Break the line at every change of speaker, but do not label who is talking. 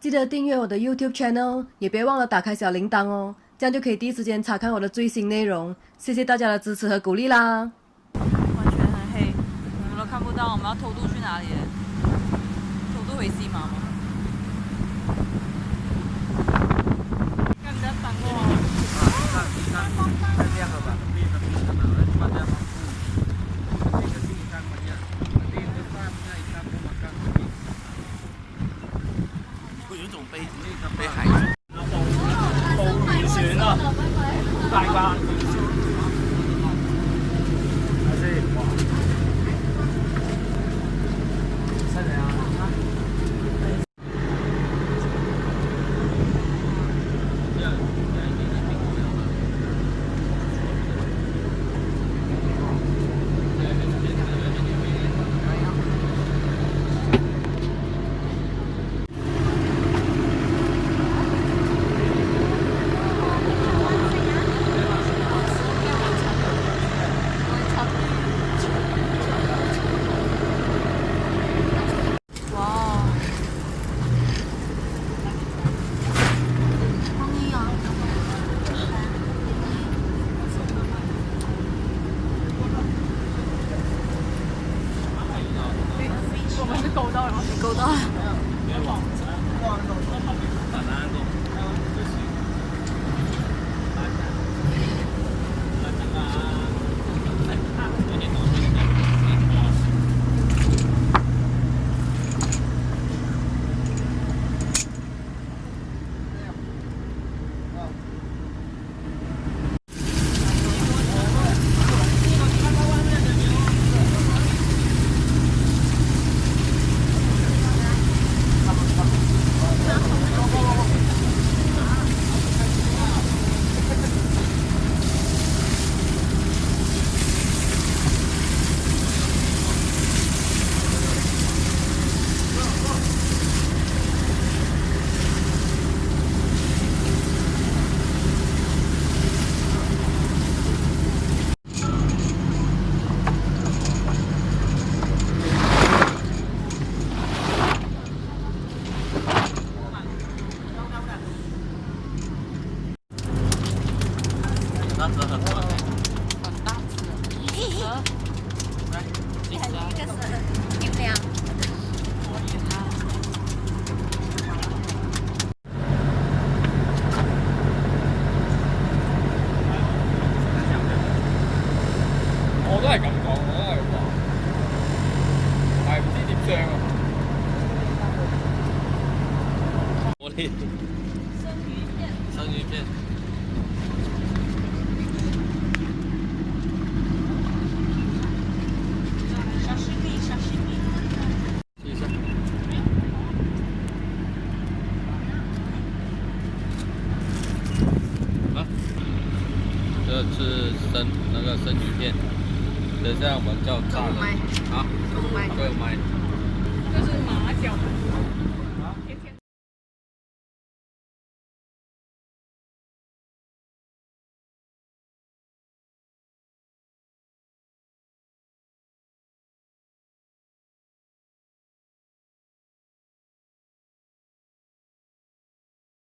记得订阅我的 YouTube channel， 也别忘了打开小铃铛哦，这样就可以第一时间查看我的最新内容。谢谢大家的支持和鼓励啦！
完全很黑，我们都看不到。我们要偷渡去哪里？偷渡回西马吗？看人家挡过我。
这样好吧？有一种被海捕鱼船啊，大㗎，睇先，哇，犀利啊！
我们是勾到了吗？勾到了。
那蛇很多，
很大只，蛇，来，几只啊？
一个是1两。
我都係咁講，我都係話，但係唔知點張啊！我哋生魚片。试一下。啊，这是生鱼片，等一下我们叫炸的啊，
购买
各卖。
这是马脚。